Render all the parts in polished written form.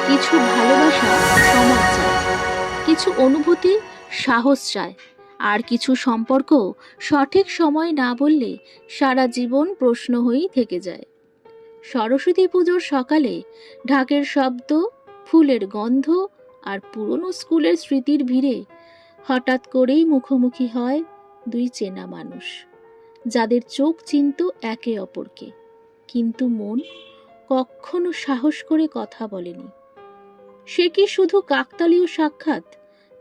কিছু ভালোবাসা সমাজ চায়, কিছু অনুভূতি সাহস চায়, আর কিছু সম্পর্ক সঠিক সময় না বললে সারা জীবন প্রশ্ন হয়েই থেকে যায়। সরস্বতী পুজোর সকালে ঢাকের শব্দ, ফুলের গন্ধ আর পুরনো স্কুলের স্মৃতির ভিড়ে হঠাৎ করেই মুখোমুখি হয় দুই চেনা মানুষ, যাদের চোখ চিনত একে অপরকে, কিন্তু মন কখনো সাহস করে কথা বলেনি। সে কি শুধু কাকতালীয় সাক্ষাৎ,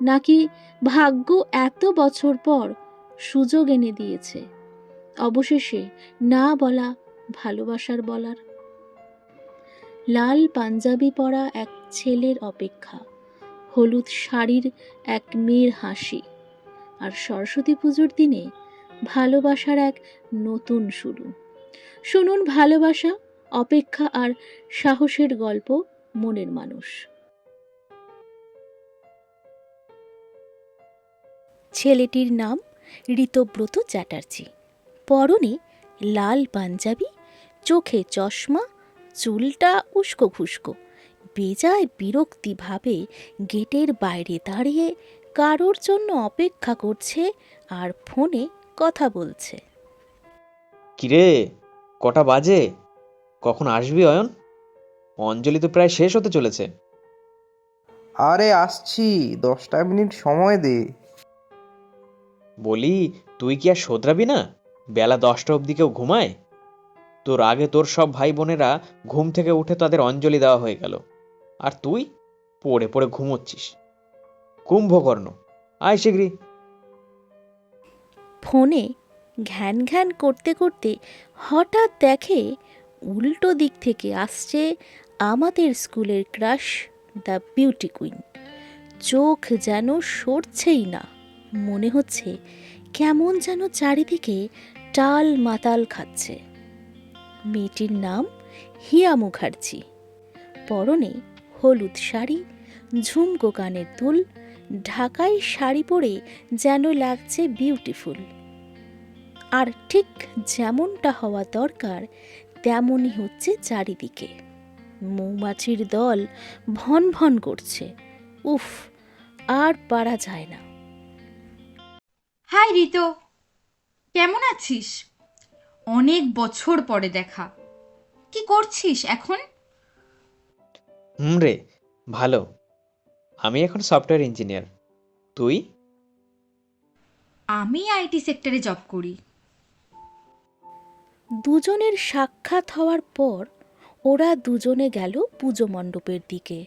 নাকি ভাগ্য এত বছর পর সুযোগ এনে দিয়েছে অবশেষে না বলা ভালোবাসার বলার? লাল পাঞ্জাবি পরা এক ছেলের অপেক্ষা, হলুদ শাড়ির এক মেয়ের হাসি, আর সরস্বতী পুজোর দিনে ভালোবাসার এক নতুন শুরু। শুনুন ভালোবাসা, অপেক্ষা আর সাহসের গল্প মনের মানুষ। ছেলেটির নাম ঋতব্রত চ্যাটার্জি। পরনে লাল পাঞ্জাবি, চোখে চশমা, চুলটা উস্কো খুস্কো। বেজায় বিরক্তিভাবে গেটের বাইরে দাঁড়িয়ে কারোর জন্য অপেক্ষা করছে আর ফোনে কথা বলছে। কিরে, কটা বাজে? কখন আসবি অয়ন? অঞ্জলি তো প্রায় শেষ হতে চলেছে। আরে আসছি, 10টা মিনিট সময় দে। বলি, তুই কি আর শোধরাবি না? বেলা 10টা অবধি কেউ ঘুমায়? তোর আগে তোর সব ভাই বোনেরা ঘুম থেকে উঠে তাদের অঞ্জলি দেওয়া হয়ে গেল, আর তুই পড়ে পড়ে ঘুমোচ্ছিস। কুম্ভকর্ণ, আয় শীঘ্রই। ফোনে ঘ্যান ঘ্যান করতে করতে হঠাৎ দেখে উল্টো দিক থেকে আসছে আমাদের স্কুলের ক্রাশ, দ্য বিউটি কুইন। চোখ যেন সরছেই না, মনে হচ্ছে কেমন যেন চারিদিকে টাল মাতাল খাচ্ছে। মেয়েটির নাম হিয়া মুখার্জি। পরনে হলুদ শাড়ি, ঝুমকো কানের দুল, ঢাকাই শাড়ি পরে যেন লাগছে বিউটিফুল। আর ঠিক যেমনটা হওয়া দরকার তেমনই হচ্ছে চারিদিকে। মৌমাছির দল ভন ভন করছে। উফ, আর পারা যায় না। হাই রিতো, কেমন আছিস? অনেক বছর পরে দেখা। কি করছিস এখন? রে, ভালো। আমি এখন সফটওয়্যার ইঞ্জিনিয়ার। তুই? আমি আইটি সেক্টরে জব করি। দুজনের সাক্ষাৎ হওয়ার পর ওরা দুজনে গেল পুজো মণ্ডপের দিকে।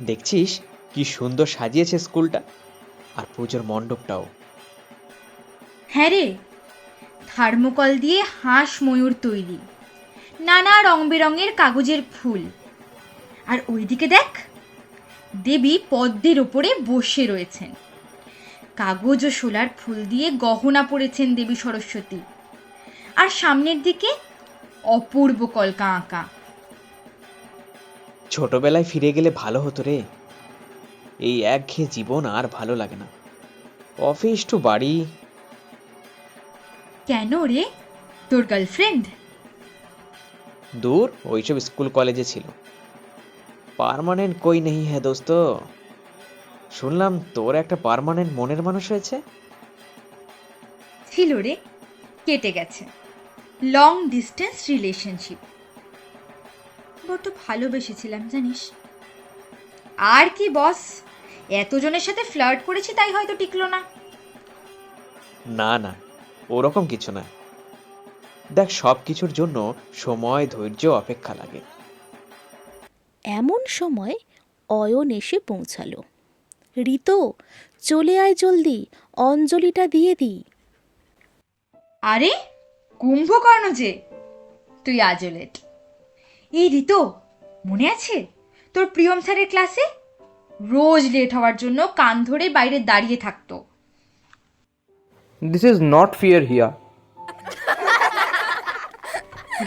দেখছিস কি সুন্দর সাজিয়েছে স্কুলটা, আর পুজোর মণ্ডপটাও। হ্যাঁ রে, থার্মোকল দিয়ে হাঁস ময়ূর তৈরি, নানা রং বেরঙের কাগজের ফুল। আর ওইদিকে দেখ, দেবী পদ্মের ওপরে বসে রয়েছেন। কাগজ ও শোলার ফুল দিয়ে গহনা পরেছেন দেবী সরস্বতী। আর সামনের দিকে অপূর্ব কলকা আঁকা। ছোটবেলায় ফিরে গেলে ভালো হতো রে। এই একঘেয়ে জীবন আর ভালো লাগে না। অফিস টু বাড়ি। কেন রে, তোর গার্লফ্রেন্ড? দূর, ওইসব স্কুল কলেজে ছিল। পার্মানেন্ট কই নেই হ্যাঁ দোস্ত। শুনলাম তোর একটা পার্মানেন্ট মনের মানুষ হয়েছে। ছিল রে, কেটে গেছে। Long distance relationship. বড্ড ভালোবেসেছিলাম জানিস। আর কি বস, এতজনের সাথে ফ্লার্ট করেছি তাই হয়তো টিকলো না। না না, ওরকম কিছু না। দেখ, সব কিছুর জন্য সময়, ধৈর্য, অপেক্ষা লাগে। এমন সময় অয়ন এসে পৌঁছালো। ঋতো, চলে আয় জলদি, অঞ্জলিটা দিয়ে দিই। আরে, কুম্ভকর্ণ যে, তুই আজও লেট। এই ঋতো, মনে আছে তোর প্রিয়ম স্যারের ক্লাসে রোজ লেট হওয়ার জন্য কান ধরে বাইরে দাঁড়িয়ে থাকতো? দিস ইজ নট ফিয়ার হিয়া।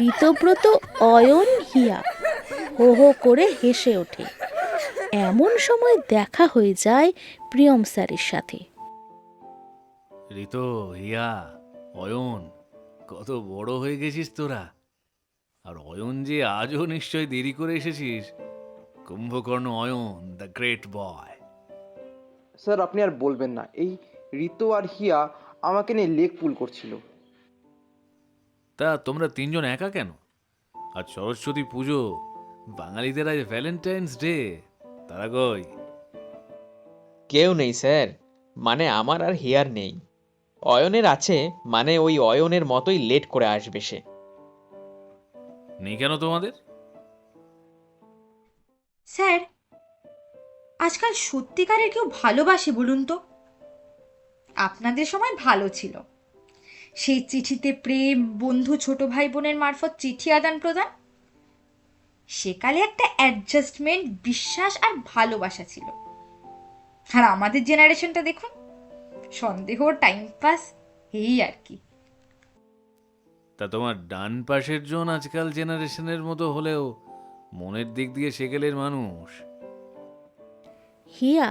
ঋতব্রত অয়ন হিয়া হো হো করে হেসে ওঠে। এমন সময় দেখা হয়ে যায় প্রিয়ম স্যারের সাথে। ঋতো, হিয়া, অয়ন, কত বড় হয়ে গেছিস তোরা। আর অয়ন যে আজও নিশ্চয় দেরি করে এসেছিস। Kumbhakarna Ayan, the great boy. Sir আপনি আর বলবেন না, এই ঋতু আর হিয়া আমাকে নিয়ে লেক পুল করছিল। তা তোমরা তিনজন একা কেন? আজ সরস্বতী পুজো, বাঙালিদের আজ ভ্যালেন্টাইন্স ডে, তারা কই? কেউ নেই স্যার, মানে আমার আর হিয়ার নেই। অয়নের আছে, মানে ওই অয়নের মতোই লেট করে আসবে সে। নেই কেন তোমাদের? স্যার, আজকাল সত্যিকারের কেউ ভালোবাসে বলুন তো? আপনাদের সময় ভালো ছিল, সেই চিঠিতে প্রেম, বন্ধু ছোট ভাই বোনের মারফত চিঠি আদান প্রদান। সেকালে একটা অ্যাডজাস্টমেন্ট, বিশ্বাস আর ভালোবাসা ছিল। আর আমাদের জেনারেশনটা দেখুন, সন্দেহ, টাইম পাস, এই আর কি। তা তোমার ডান পাশের জন আজকাল জেনারেশনের মতো হলেও মনের দিক দিয়ে সেকেলের মানুষ। হিয়া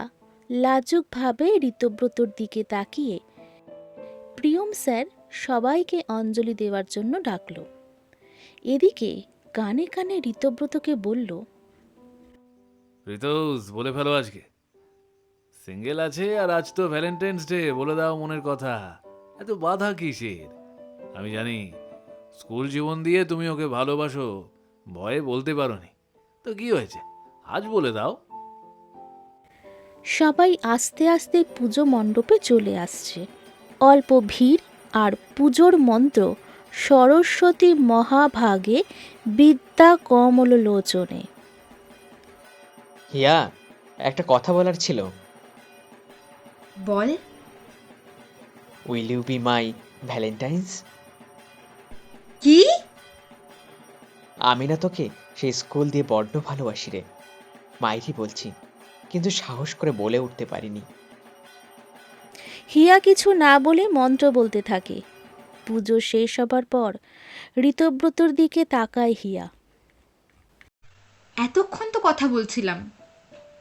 লাজুকভাবে ঋতব্রতর দিকে তাকিয়ে প্রিয়ম স্যার সবাইকে অঞ্জলি দেওয়ার জন্য ডাকল। এদিকে কানে কানে ঋতব্রতকে বলল, ঋতুস, বলে ফেলো আজকে সিঙ্গেল আছে, আর আজ তো ভ্যালেন্টাইন্স ডে, বলে দাও মনের কথা। এত বাধা কিসের? আমি জানি স্কুল জীবন দিয়ে তুমি ওকে ভালোবাসো, ভয়ে বলতে পারোনি, তো কি হয়েছে, আজ বলে দাও। সবাই আস্তে আস্তে পুজো মণ্ডপে চলে আসছে। অল্প ভিড়, আর পুজোর মন্ত্র সরস্বতী মহাভাগে বিদ্যা কমলোচনে। হিয়া, একটা কথা বলার ছিল। বল। Will you be my Valentine's? কি? আমি না তোকে সেই স্কুল দিয়ে বড্ড ভালোবাসি রে, মাইরি বলছি, কিন্তু সাহস করে বলে উঠতে পারিনি। হিয়া কিছু না বলে মন্ত্র বলতে থাকে। পুজো শেষ হবার পর ঋতব্রতর দিকে তাকায় হিয়া। এতক্ষণ তো কথা বলছিলাম,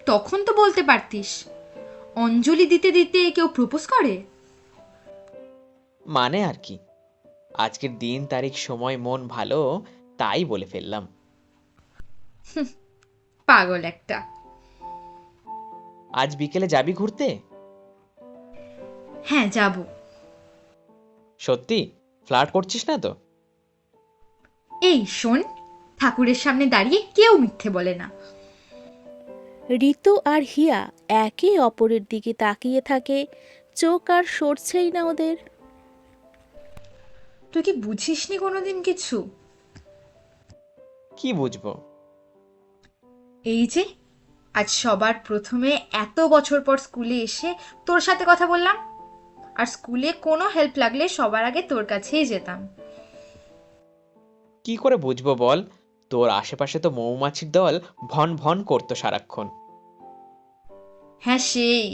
তখন তো বলতে পারতিস। অঞ্জলি দিতে দিতে কেউ প্রপোজ করে? মানে আর কি, আজকের দিন তারিখ সময় মন ভালো, তাই বলে ফেললাম। পাগল একটা। আজ বিকেলে যাবি ঘুরতে? হ্যাঁ, যাব। সত্যি? ফ্লার্ট করছিস না তো? এই শোন, ঠাকুরের সামনে দাঁড়িয়ে কেউ মিথ্যে বলে না। ঋতু আর হিয়া একে অপরের দিকে তাকিয়ে থাকে, চোখ আর সরছেই না ওদের। তুই কি বুঝিসনি কোনোদিন কিছু? কি বুঝবো? এই যে আজ সবার প্রথমে এত বছর পর স্কুলে এসে তোর সাথে কথা বললাম, আর স্কুলে কোনো হেল্প লাগলে সবার আগে তোর কাছেই যেতাম। কি করে বুঝবো বল? তোর আশেপাশে তো মৌমাছির দল ভন ভন করতো সারাক্ষণ। হ্যাঁ, সেই।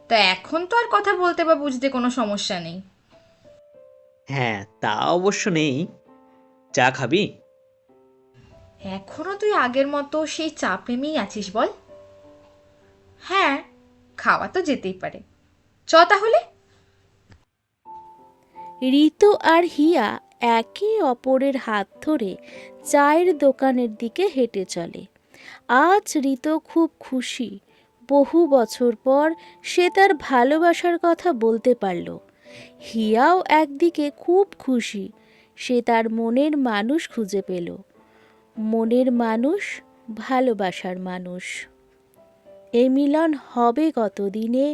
তা এখন তো আর কথা বলতে বা বুঝতে কোনো সমস্যা নেই। হ্যাঁ, তা অবশ্য নেই। চা খাবি? এখনো তুই আগের মতো সেই চা প্রেমেই আছিস বল? হ্যাঁ, খাওয়া তো যেতেই পারে, চ তাহলে। ঋতু আর হিয়া একে অপরের হাত ধরে চায়ের দোকানের দিকে হেঁটে চলে। আজ ঋতু খুব খুশি, বহু বছর পর সে তার ভালোবাসার কথা বলতে পারল। হিয়াও একদিকে খুব খুশি, সে তার মনের মানুষ খুঁজে পেল। মনের মানুষ, ভালোবাসার মানুষ। এই মিলন হবে কতদিনে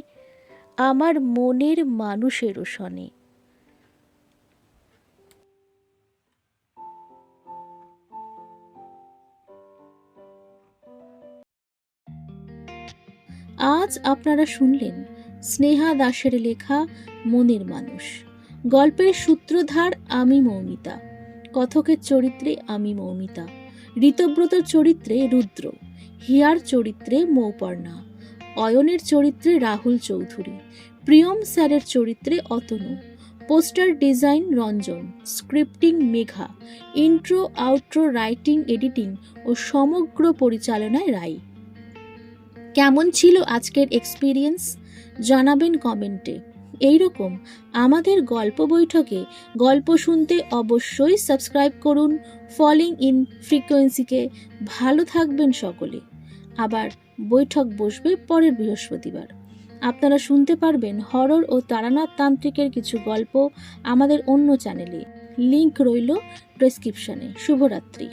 আমার মনের মানুষেরও শনে। আজ আপনারা শুনলেন স্নেহা দাসের লেখা মনের মানুষ। গল্পের সূত্রধার আমি মৌমিতা, কথকের চরিত্রে আমি মৌমিতা, ঋতব্রতর চরিত্রে রুদ্র, হিয়ার চরিত্রে মৌপর্ণা, অয়নের চরিত্রে রাহুল চৌধুরী, প্রিয়ম স্যারের চরিত্রে Atanu, poster design Ranjan, scripting Megha, intro outro writing editing ও সমগ্র পরিচালনায় রাই। কেমন ছিল আজকের এক্সপিরিয়েন্স জানাবেন কমেন্টে। এই রকম আমাদের গল্প বৈঠকে গল্প শুনতে অবশ্যই সাবস্ক্রাইব করুন ফলিং ইন ফ্রিকোয়েন্সিকে। ভালো থাকবেন সকলে। আবার বৈঠক বসবে পরের বৃহস্পতিবার। আপনারা শুনতে পারবেন হরর ও তারানাথ তান্ত্রিকের কিছু গল্প আমাদের অন্য চ্যানেলে। লিংক রইল ডেসক্রিপশনে। শুভরাত্রি।